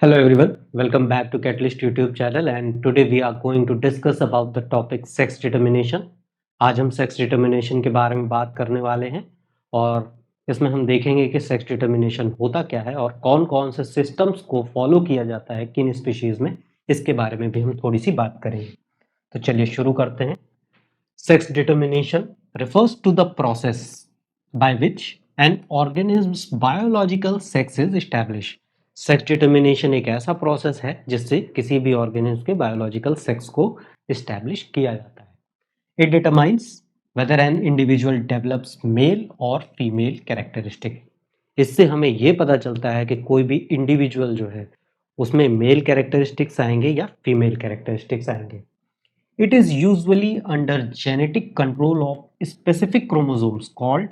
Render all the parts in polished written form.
Hello everyone, welcome back to Catalyst YouTube channel and today we are going to discuss about the topic sex determination. आज हम sex determination के बारे में बात करने वाले हैं और इसमें हम देखेंगे कि सेक्स डिटर्मिनेशन होता क्या है और कौन कौन से सिस्टम्स को फॉलो किया जाता है किन स्पीशीज में, इसके बारे में भी हम थोड़ी सी बात करेंगे। तो चलिए शुरू करते हैं। Sex determination refers to the process by which an organism's biological sex is established. Sex determination एक ऐसा प्रोसेस है जिससे किसी भी ऑर्गेनिज्म के बायोलॉजिकल सेक्स को इस्टेब्लिश किया जाता है। It determines whether an individual develops male और फीमेल कैरेक्टरिस्टिक। इससे हमें ये पता चलता है कि कोई भी इंडिविजुअल जो है उसमें मेल कैरेक्टरिस्टिक्स आएंगे या फीमेल कैरेक्टरिस्टिक्स आएंगे। It is usually under genetic control of specific chromosomes called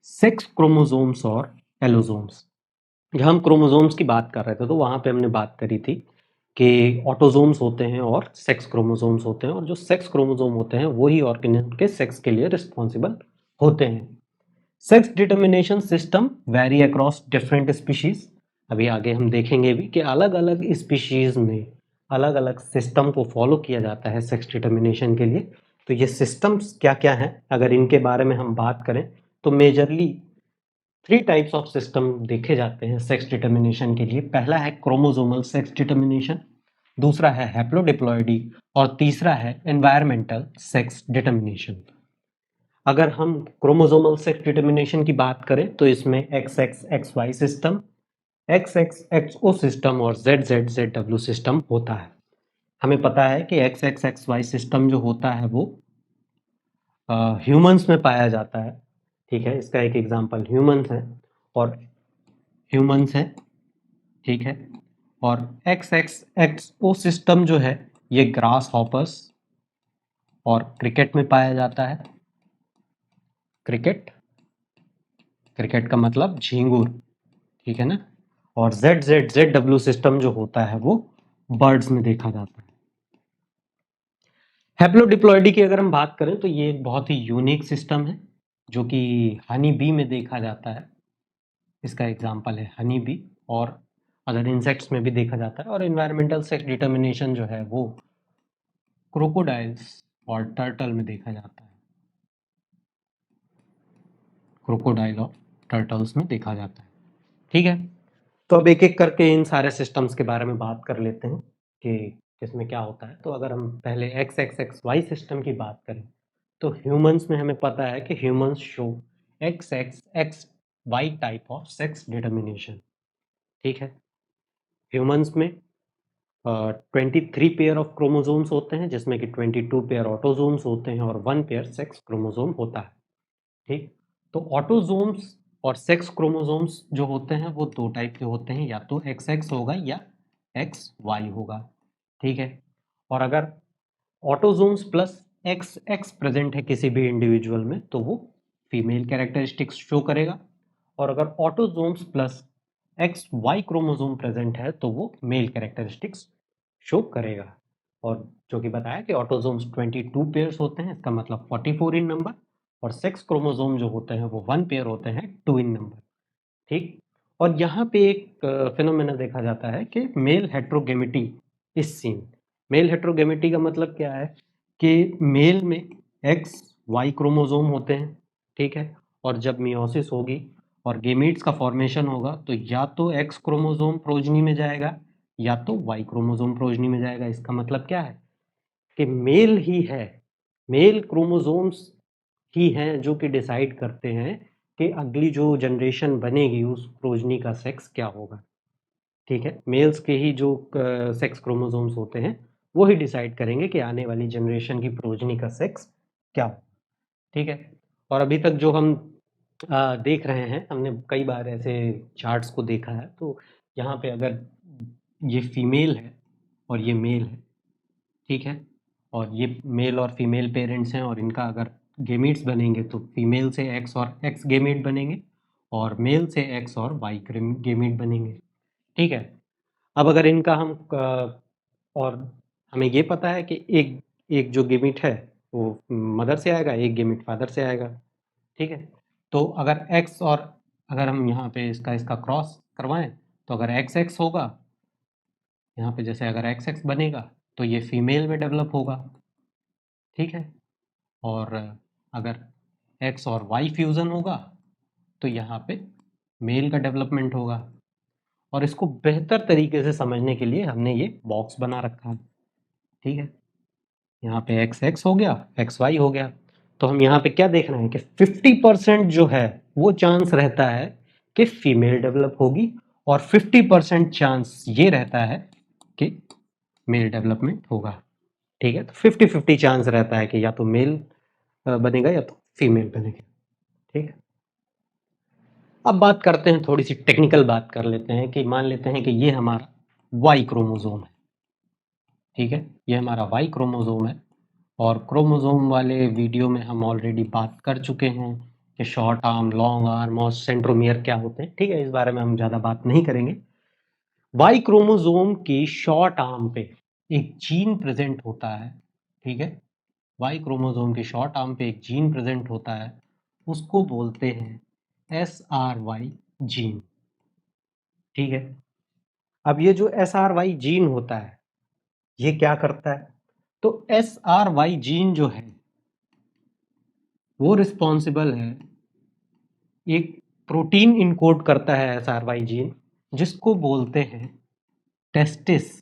sex chromosomes or allosomes. जब हम क्रोमोसोम्स की बात कर रहे थे तो वहां पे हमने बात करी थी कि ऑटोसोम्स होते हैं और सेक्स क्रोमोसोम्स होते हैं और जो सेक्स क्रोमोसोम होते हैं वही ऑर्गेनिज्म के सेक्स के लिए रिस्पॉन्सिबल होते हैं। Sex determination system vary across different species. अभी आगे हम देखेंगे भी कि अलग अलग स्पीशीज में अलग अलग सिस्टम को फॉलो किया जाता है सेक्स डिटर्मिनेशन के लिए। तो ये सिस्टम्स क्या क्या हैं, अगर इनके बारे में हम बात करें तो मेजरली 3 टाइप्स ऑफ सिस्टम देखे जाते हैं सेक्स डिटर्मिनेशन के लिए। पहला है क्रोमोसोमल सेक्स डिटर्मिनेशन, दूसरा है हैप्लोडिप्लॉइडी और तीसरा है एनवायरमेंटल सेक्स डिटर्मिनेशन। अगर हम क्रोमोसोमल सेक्स डिटर्मिनेशन की बात करें तो इसमें XXXY सिस्टम, XXXO सिस्टम और ZZZW सिस्टम होता है। हमें पता है कि XXXY सिस्टम जो होता है वो ह्यूमंस में पाया जाता है। ठीक है, इसका एक एग्जांपल ह्यूमंस है। ठीक है, और XXXO सिस्टम जो है ये ग्रास हॉपर्स और क्रिकेट में पाया जाता है। क्रिकेट का मतलब झींगुर, ठीक है ना। और ZZZW सिस्टम जो होता है वो बर्ड्स में देखा जाता है। हैप्लोडिप्लॉइडी की अगर हम बात करें तो ये एक बहुत ही यूनिक सिस्टम है जो कि हनी बी में देखा जाता है। इसका एग्जांपल है हनी बी और अदर इंसेक्ट्स में भी देखा जाता है। और एनवायरमेंटल सेक्स डिटर्मिनेशन जो है वो क्रोकोडाइल्स और टर्टल में देखा जाता है। क्रोकोडाइल और टर्टल्स में देखा जाता है। ठीक है, तो अब एक एक करके इन सारे सिस्टम्स के बारे में बात कर लेते हैं कि इसमें क्या होता है। तो अगर हम पहले XXXY सिस्टम की बात करें तो ह्यूमंस में हमें पता है कि humans show XXXY type of sex determination. ठीक है, ह्यूमंस में 23 पेयर ऑफ क्रोमोसोम्स होते हैं जिसमें कि 22 पेयर ऑटोसोम्स होते हैं और 1 पेयर सेक्स क्रोमोसोम होता है। ठीक, तो ऑटोसोम्स और सेक्स क्रोमोसोम्स जो होते हैं वो 2 टाइप के होते हैं, या तो XX होगा या XY होगा। ठीक है, और अगर ऑटोसोम्स प्लस XX प्रेजेंट है किसी भी इंडिविजुअल में तो वो फीमेल कैरेक्टरिस्टिक्स शो करेगा, और अगर autosomes plus XY chromosome present है तो वो मेल कैरेक्टरिस्टिक्स शो करेगा। और जो कि बताया कि ऑटोसोम्स 22 पेयर्स होते हैं, इसका मतलब 44 इन नंबर, और सेक्स क्रोमोसोम जो होते हैं वो 1 पेयर होते हैं 2 इन नंबर। ठीक, और यहाँ पे एक फिनोमेना देखा जाता है कि मेल हेट्रोगेमिटी इज सीन। मेल हेट्रोगेमिटी का मतलब क्या है कि मेल में एक्स वाई क्रोमोसोम होते हैं। ठीक है, और जब मियोसिस होगी और गेमीट्स का फॉर्मेशन होगा तो या तो एक्स क्रोमोसोम प्रोजनी में जाएगा या तो वाई क्रोमोसोम प्रोजनी में जाएगा। इसका मतलब क्या है कि मेल ही है, मेल क्रोमोसोम्स ही हैं जो कि डिसाइड करते हैं कि अगली जो जनरेशन बनेगी उस प्रोजनी का सेक्स क्या होगा। ठीक है, मेल्स के ही जो सेक्स क्रोमोसोम्स होते हैं वो ही डिसाइड करेंगे कि आने वाली जनरेशन की प्रोजनी का सेक्स क्या हो। ठीक है, और अभी तक जो हम देख रहे हैं, हमने कई बार ऐसे चार्ट्स को देखा है। तो यहाँ पे अगर ये फीमेल है और ये मेल है, ठीक है, और ये मेल और फीमेल पेरेंट्स हैं और इनका अगर गेमीट्स बनेंगे तो फीमेल से एक्स और एक्स गेमीट बनेंगे और मेल से एक्स और वाई गेमीट बनेंगे। ठीक है, अब अगर इनका हम और हमें ये पता है कि एक एक जो गेमीट है वो मदर से आएगा, एक गेमीट फादर से आएगा। ठीक है, तो अगर एक्स और अगर हम यहाँ पे इसका क्रॉस करवाएं तो अगर एक्स एक्स होगा यहाँ पे जैसे अगर XX बनेगा तो ये फीमेल में डेवलप होगा, ठीक है। और अगर X और Y फ्यूज़न होगा तो यहाँ पे मेल का डेवलपमेंट होगा। और इसको बेहतर तरीके से समझने के लिए हमने ये बॉक्स बना रखा है, ठीक है। यहाँ पे XX हो गया, XY हो गया। तो हम यहाँ पे क्या देख रहे हैं कि 50% जो है वो चांस रहता है कि फीमेल डेवलप होगी और 50% चांस ये रहता है कि मेल डेवलपमेंट होगा, ठीक है। तो 50-50 चांस रहता है कि या तो मेल बनेगा या तो फीमेल बनेगा, ठीक है। अब बात करते हैं, थोड़ी सी टेक्निकल बात कर लेते हैं कि मान लेते हैं कि ये हमारा वाई क्रोमोसोम है, ठीक है। ये हमारा वाई क्रोमोसोम है और क्रोमोसोम वाले वीडियो में हम ऑलरेडी बात कर चुके हैं कि शॉर्ट आर्म, लॉन्ग आर्म और सेंट्रोमियर क्या होते हैं, ठीक है। इस बारे में हम ज़्यादा बात नहीं करेंगे। वाई क्रोमोसोम की शॉर्ट आर्म पे एक जीन प्रेजेंट होता है, ठीक है। वाई क्रोमोसोम के शॉर्ट आर्म पे एक जीन प्रेजेंट होता है, उसको बोलते हैं SRY जीन, ठीक है। अब ये जो SRY जीन होता है ये क्या करता है, तो SRY जीन जो है वो रिस्पॉन्सिबल है, एक प्रोटीन इनकोड करता है SRY जीन, जिसको बोलते हैं testis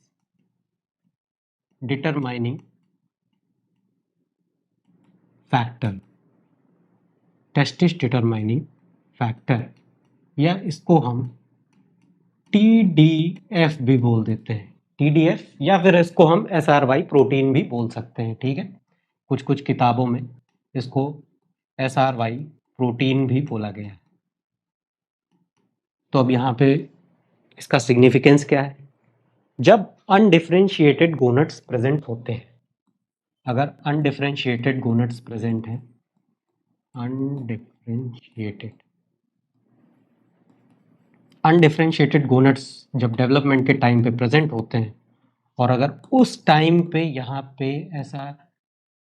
determining factor, testis determining factor, या इसको हम TDF भी बोल देते हैं, TDF, या फिर इसको हम SRY प्रोटीन भी बोल सकते हैं, ठीक है। कुछ कुछ किताबों में इसको SRY प्रोटीन भी बोला गया है। तो अब यहाँ पे इसका सिग्निफिकेंस क्या है, जब अनडिफरेंशिएटेड गोनट्स प्रेजेंट होते हैं, अगर अनडिफरेंशिएटेड गोनट्स प्रेजेंट हैं, अनडिफरेंशिएटेड गोनट्स जब डेवलपमेंट के टाइम पे प्रेजेंट होते हैं और अगर उस टाइम पे यहाँ पे ऐसा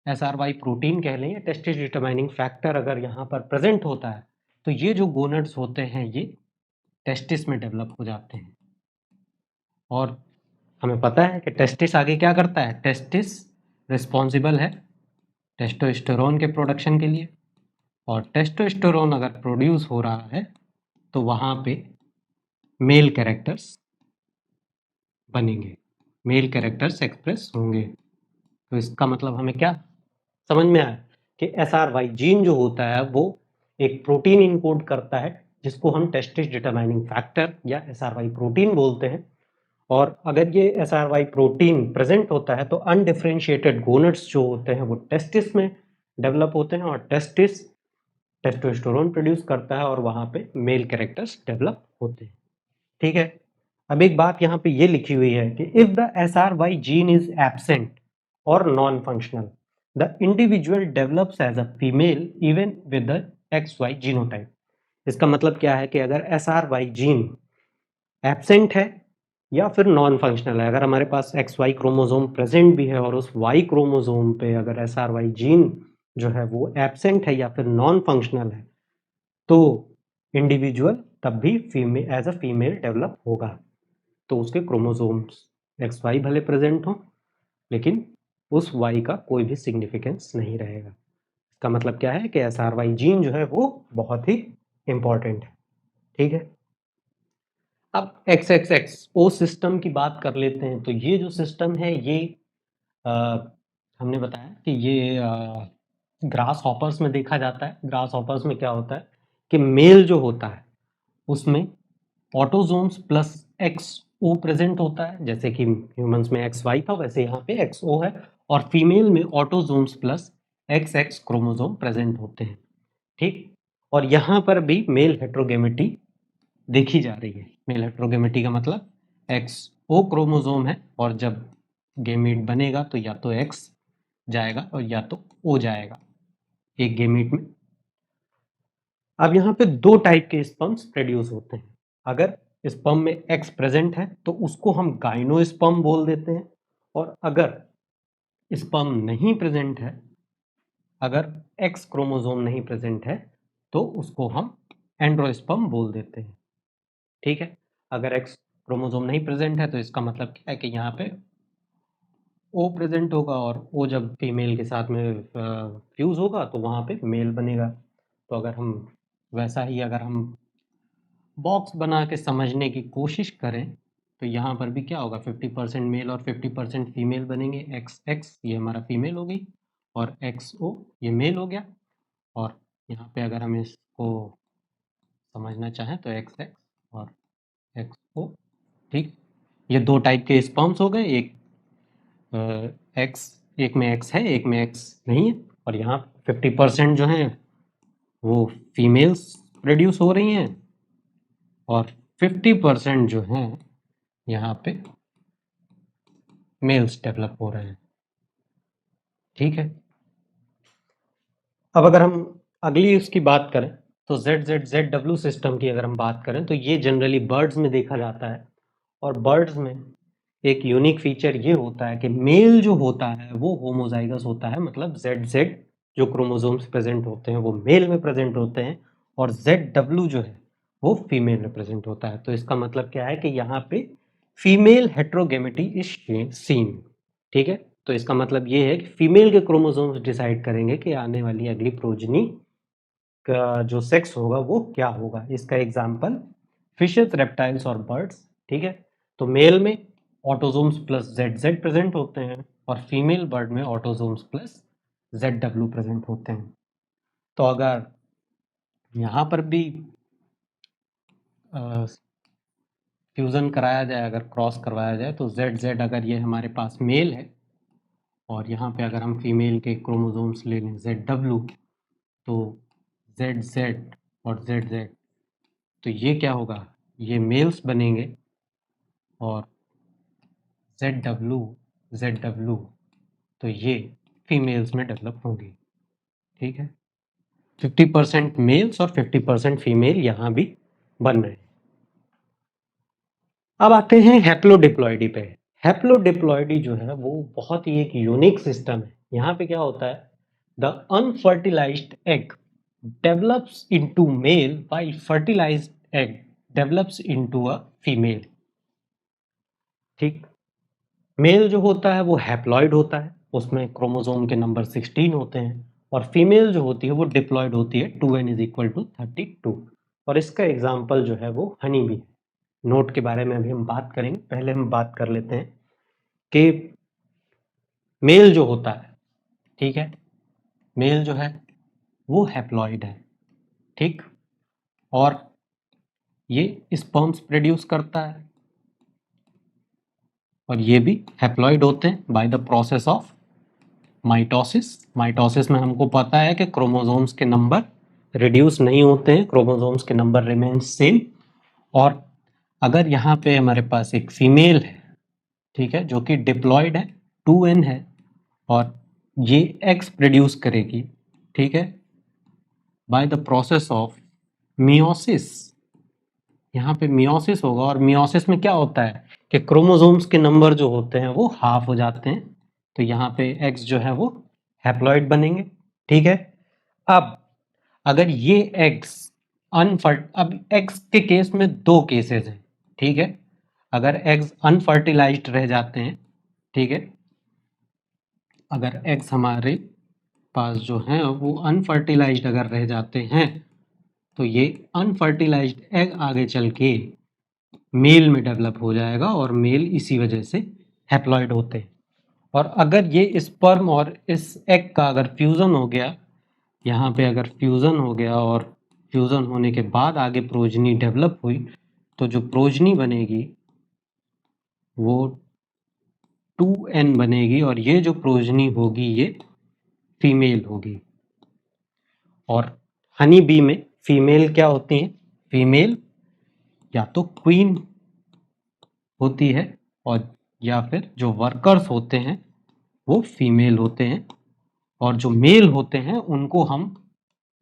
SRY प्रोटीन कह लें या टेस्टिस डिटरमाइनिंग फैक्टर अगर यहाँ पर प्रेजेंट होता है, तो ये जो गोनट्स होते हैं ये टेस्टिस में डेवलप हो जाते हैं। और हमें पता है कि टेस्टिस आगे क्या करता है, टेस्टिस रिस्पॉन्सिबल है टेस्टोस्टेरोन के प्रोडक्शन के लिए, और टेस्टोस्टेरोन अगर प्रोड्यूस हो रहा है तो वहाँ पे मेल कैरेक्टर्स बनेंगे, मेल कैरेक्टर्स एक्सप्रेस होंगे। तो इसका मतलब हमें क्या समझ में आया कि SRY जीन जो होता है वो एक प्रोटीन इनकोड करता है जिसको हम टेस्टिस डिटरमाइनिंग फैक्टर या SRY प्रोटीन बोलते हैं। और अगर ये SRY प्रोटीन प्रेजेंट होता है तो अनडिफरेंशिएटेड गोनट्स जो होते हैं वो टेस्टिस में डेवलप होते हैं और टेस्टिस टेस्टोस्टेरोन प्रोड्यूस करता है और वहाँ पे मेल कैरेक्टर्स डेवलप होते हैं, ठीक है। अब एक बात यहाँ पे ये लिखी हुई है कि if the SRY gene is absent और non functional, the individual develops as a female even with the XY genotype. इसका मतलब क्या है कि अगर SRY जीन एब्सेंट है या फिर नॉन फंक्शनल है, अगर हमारे पास XY क्रोमोसोम प्रेजेंट भी है और उस Y क्रोमोसोम पे अगर SRY जीन जो है वो एब्सेंट है या फिर नॉन फंक्शनल है, तो इंडिविजुअल तब भी female as a female develop होगा। तो उसके क्रोमोसोम्स XY भले प्रेजेंट हों लेकिन उस Y का कोई भी सिग्निफिकेंस नहीं रहेगा। इसका मतलब क्या है कि SRY जीन जो है वो बहुत ही इंपॉर्टेंट है, ठीक है। अब XXXO सिस्टम की बात कर लेते हैं। तो ये जो सिस्टम है ये हमने बताया कि ये ग्रास हॉपर्स में देखा जाता है। ग्रास हॉपर्स में क्या होता है कि मेल जो होता है उसमें ऑटोजोम्स प्लस XO प्रेजेंट होता है, जैसे कि ह्यूमंस में XY था वैसे यहाँ पे XO है, और फीमेल में autosomes plus XX chromosome present होते हैं, ठीक। और यहाँ पर भी मेल हेट्रोगेमिटी देखी जा रही है। मेल हेट्रोगेमिटी का मतलब XO क्रोमोसोम है और जब गेमीट बनेगा तो या तो X जाएगा और या तो O जाएगा एक गेमीट में। अब यहाँ पे दो टाइप के स्पर्म्स प्रोड्यूस होते हैं। अगर स्पर्म में X प्रेजेंट है तो उसको हम गाइनोस्पर्म बोल देते हैं, और अगर स्पर्म नहीं प्रेजेंट है, अगर X क्रोमोसोम नहीं प्रेजेंट है तो उसको हम एंड्रोस्पर्म बोल देते हैं, ठीक है। अगर X क्रोमोसोम नहीं प्रेजेंट है तो इसका मतलब क्या है कि यहाँ पे ओ प्रेजेंट होगा, और ओ जब फीमेल के साथ में फ्यूज होगा तो वहाँ पे मेल बनेगा। तो अगर हम वैसा ही अगर हम बॉक्स बना के समझने की कोशिश करें तो यहाँ पर भी क्या होगा, 50% मेल और 50% फीमेल बनेंगे। एक्स एक्स ये हमारा फीमेल हो गई और एक्स ओ ये मेल हो गया। और यहाँ पे अगर हम इसको समझना चाहें तो एक्स एक्स और एक्स ओ, ठीक। ये दो टाइप के स्पर्म्स हो गए, एक एक्स, एक में एक्स है एक में एक्स नहीं है। और यहाँ 50% जो हैं वो फीमेल्स प्रोड्यूस हो रही हैं और 50% जो हैं यहाँ पे मेल्स डेवलप हो रहे हैं, ठीक है। अब अगर हम अगली उसकी बात करें तो ZZZW सिस्टम की अगर हम बात करें तो ये जनरली बर्ड्स में देखा जाता है। और बर्ड्स में एक यूनिक फीचर ये होता है कि मेल जो होता है वो होमोजाइगस होता है, मतलब ZZ जो क्रोमोसोम्स प्रेजेंट होते हैं वो मेल में प्रेजेंट होते हैं और ZW जो है वो फीमेल में प्रेजेंट होता है। तो इसका मतलब क्या है कि यहाँ पे फीमेल हेट्रोगेमिटी इज सीन, ठीक है। तो इसका मतलब ये है कि फीमेल के क्रोमोसोम्स डिसाइड करेंगे कि आने वाली अगली प्रोजनी का जो सेक्स होगा वो क्या होगा। इसका एग्जाम्पल फिशेस, रेप्टाइल्स और बर्ड्स, ठीक है। तो मेल में ऑटोसोम्स प्लस ZZ प्रेजेंट होते हैं और फीमेल बर्ड में ऑटोसोम्स प्लस ZW प्रेजेंट होते हैं। तो अगर यहाँ पर भी फ्यूज़न कराया जाए, अगर क्रॉस करवाया जाए तो ZZ अगर ये हमारे पास मेल है और यहाँ पे अगर हम फीमेल के क्रोमोसोम्स ले लें ZW, तो ZZ और ZZ, तो ये क्या होगा, ये मेल्स बनेंगे और ZW तो ये फीमेल्स में डेवलप होंगी, ठीक है। 50% मेल्स और 50% फीमेल यहाँ भी बन रहे हैं। अब आते हैं हैप्लोडिप्लॉइडी पे। हैप्लोडिप्लॉइडी जो है वो बहुत ही एक यूनिक सिस्टम है। यहाँ पे क्या होता है, the unfertilised egg develops into male while fertilised egg develops into a female, ठीक। मेल जो होता है वो हैप्लॉइड होता है, उसमें क्रोमोसोम के नंबर 16 होते हैं और फीमेल जो होती है वो डिप्लॉइड होती है 2n इज इक्वल टू 32। और इसका एग्जाम्पल जो है वो हनी बी है। नोट के बारे में अभी हम बात करेंगे, पहले हम बात कर लेते हैं कि मेल जो होता है, ठीक है, मेल जो है वो हैप्लॉइड है, ठीक। और ये स्पर्म्स प्रोड्यूस करता है और ये भी हैप्लॉइड होते हैं by the process of mitosis. Mitosis में हमको पता है कि क्रोमोसोम्स के नंबर रिड्यूस नहीं होते हैं, क्रोमोसोम्स के नंबर रिमेन सेम। और अगर यहाँ पे हमारे पास एक फीमेल है, ठीक है, जो कि डिप्लॉयड है, 2n है, और ये एक्स प्रोड्यूस करेगी, ठीक है, by the process of meiosis. यहाँ पे मियोसिस होगा और मियोसिस में क्या होता है कि क्रोमोसोम्स के नंबर जो होते हैं वो हाफ हो जाते हैं। तो यहाँ पे एक्स जो है वो हैप्लॉइड बनेंगे, ठीक है। अब अगर ये एक्स अब एक्स के केस में दो केसेस हैं, ठीक है। अगर एग्स अनफर्टिलाइज्ड रह जाते हैं, ठीक है, अगर एग्स हमारे पास जो हैं वो अनफर्टिलाइज्ड अगर रह जाते हैं तो ये अनफर्टिलाइज्ड एग आगे चल के मेल में डेवलप हो जाएगा और मेल इसी वजह से हैप्लॉइड होते हैं। और अगर ये स्पर्म और इस एग का अगर फ्यूज़न हो गया, यहाँ पे अगर फ्यूज़न हो गया और फ्यूज़न होने के बाद आगे प्रोजनी डेवलप हुई, तो जो प्रोजनी बनेगी वो 2n बनेगी और ये जो प्रोजनी होगी ये फीमेल होगी। और हनी बी में फीमेल क्या होती हैं, फीमेल या तो क्वीन होती है और या फिर जो वर्कर्स होते हैं वो फीमेल होते हैं और जो मेल होते हैं उनको हम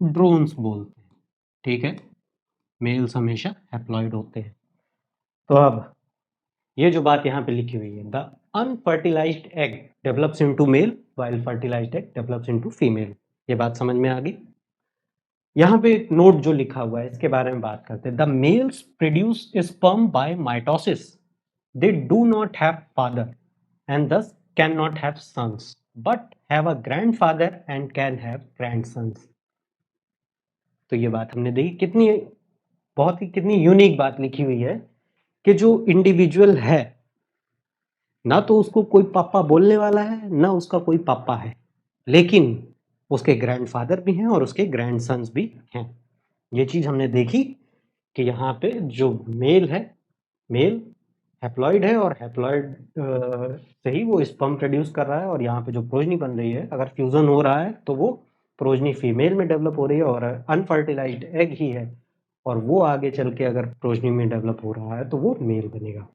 ड्रोन्स बोलते हैं, ठीक है। मेल्स हमेशा हैप्लॉइड होते हैं। तो अब ये जो बात यहाँ पे लिखी हुई है, the unfertilised egg develops into male while fertilised egg develops into female, ये बात समझ में आ गई। यहाँ पे एक नोट जो लिखा हुआ है इसके बारे में बात करते हैं। The mails produce sperm by mitosis, they do not have father and thus cannot have sons but have a grandfather and can have grandsons। तो ये बात हमने देखी, कितनी बहुत ही कितनी यूनिक बात लिखी हुई है कि जो इंडिविजुअल है ना तो उसको कोई पापा बोलने वाला है ना उसका कोई पापा है, लेकिन उसके ग्रैंडफादर भी हैं और उसके ग्रैंडसन्स भी हैं। ये चीज हमने देखी कि यहाँ पे जो मेल है, मेल हैप्लॉइड है और हैप्लॉइड से ही वो स्पर्म प्रोड्यूस कर रहा है, और यहाँ पे जो प्रोजनी बन रही है अगर फ्यूजन हो रहा है तो वो प्रोजनी फीमेल में डेवलप हो रही है, और अनफर्टिलाइज्ड एग ही है और वो आगे चल के अगर प्रोजनी में डेवलप हो रहा है तो वो मेल बनेगा।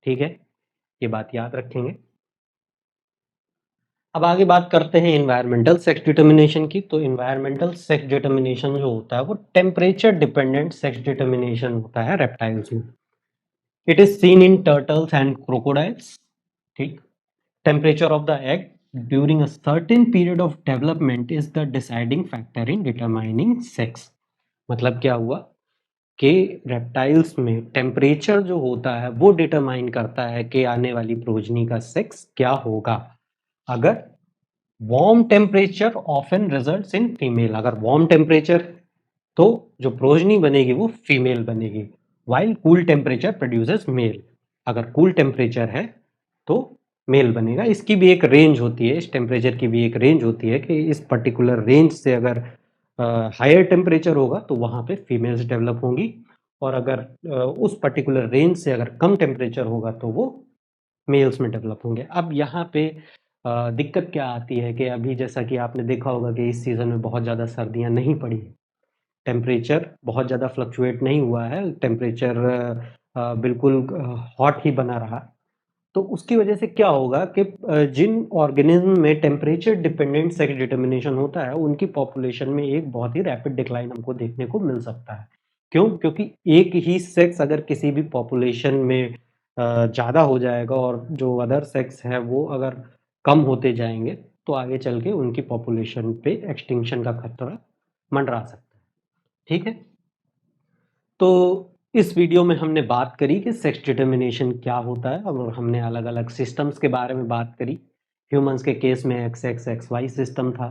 ठीक है, ये बात याद रखेंगे। अब आगे बात करते हैं इन्वायरमेंटल सेक्स डिटर्मिनेशन की। तो इन्वायरमेंटल सेक्स डिटर्मिनेशन जो होता है वो टेम्परेचर डिपेंडेंट सेक्स डिटर्मिनेशन होता है रेप्टाइल्स में। It is seen in turtles and crocodiles. ठीक, temperature of the egg during a certain period of development is the deciding factor in determining sex. मतलब क्या हुआ कि रेप्टाइल्स में टेम्परेचर जो होता है वो डिटरमाइन करता है कि आने वाली प्रोजनी का सेक्स क्या होगा। अगर warm temperature often results in female, अगर वार्म टेम्परेचर तो जो प्रोजनी बनेगी वो फीमेल बनेगी, while cool temperature produces male. अगर कूल टेम्परेचर है तो मेल बनेगा। इसकी भी एक रेंज होती है, इस टेम्परेचर की भी एक रेंज होती है कि इस पर्टिकुलर रेंज से अगर हायर टेम्परेचर होगा तो वहाँ पे फीमेल्स डेवलप होंगी, और अगर उस पर्टिकुलर रेंज से अगर कम टेम्परेचर होगा तो वो मेल्स में डेवलप होंगे। अब यहाँ पे दिक्कत क्या आती है कि अभी जैसा कि आपने देखा होगा कि इस सीज़न में बहुत ज़्यादा सर्दियाँ नहीं पड़ी, टेम्परेचर बहुत ज़्यादा फ्लक्चुएट नहीं हुआ है, टेम्परेचर बिल्कुल हॉट ही बना रहा। तो उसकी वजह से क्या होगा कि जिन ऑर्गेनिज्म में टेम्परेचर डिपेंडेंट सेक्स डिटर्मिनेशन होता है उनकी पॉपुलेशन में एक बहुत ही रैपिड डिक्लाइन हमको देखने को मिल सकता है। क्यों? क्योंकि एक ही सेक्स अगर किसी भी पॉपुलेशन में ज़्यादा हो जाएगा और जो अदर सेक्स है वो अगर कम होते जाएंगे तो आगे चल के उनकी पॉपुलेशन पे एक्सटिंक्शन का खतरा मंडरा सकता है। ठीक है, तो इस वीडियो में हमने बात करी कि सेक्स डिटर्मिनेशन क्या होता है, और हमने अलग अलग सिस्टम्स के बारे में बात करी। ह्यूमंस के केस में XXXY सिस्टम था,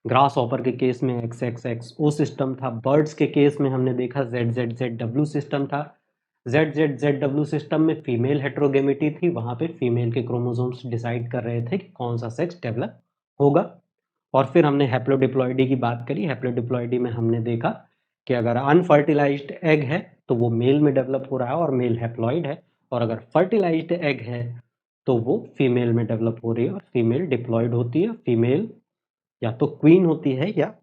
ग्रास हॉपर के केस में XXXO सिस्टम था, बर्ड्स के केस में हमने देखा ZZZW सिस्टम था। ZZZW सिस्टम में फीमेल हेट्रोगेमिटी थी, वहाँ पे फीमेल के क्रोमोसोम्स डिसाइड कर रहे थे कि कौन सा सेक्स डेवलप होगा। और फिर हमने हैप्लोडिप्लॉइडी की बात करी। हैप्लोडिप्लॉइडी में हमने देखा कि अगर अनफर्टिलाइज्ड एग है तो वो मेल में डेवलप हो रहा है और मेल हैप्लॉइड है, और अगर फर्टिलाइज्ड एग है तो वो फीमेल में डेवलप हो रही है और फीमेल डिप्लॉइड होती है। फीमेल या तो क्वीन होती है या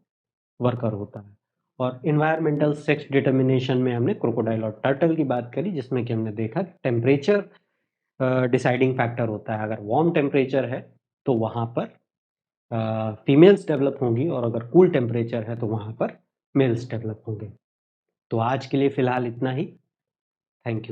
वर्कर होता है। और इन्वायरमेंटल सेक्स डिटर्मिनेशन में हमने क्रोकोडाइल और टर्टल की बात करी, जिसमें कि हमने देखा टेम्परेचर डिसाइडिंग फैक्टर होता है। अगर वार्म टेम्परेचर है तो वहाँ पर फीमेल्स डेवलप होंगी, और अगर कूल टेम्परेचर है तो वहाँ पर मेल्स डेवलप होंगे। तो आज के लिए फ़िलहाल इतना ही। Thank you.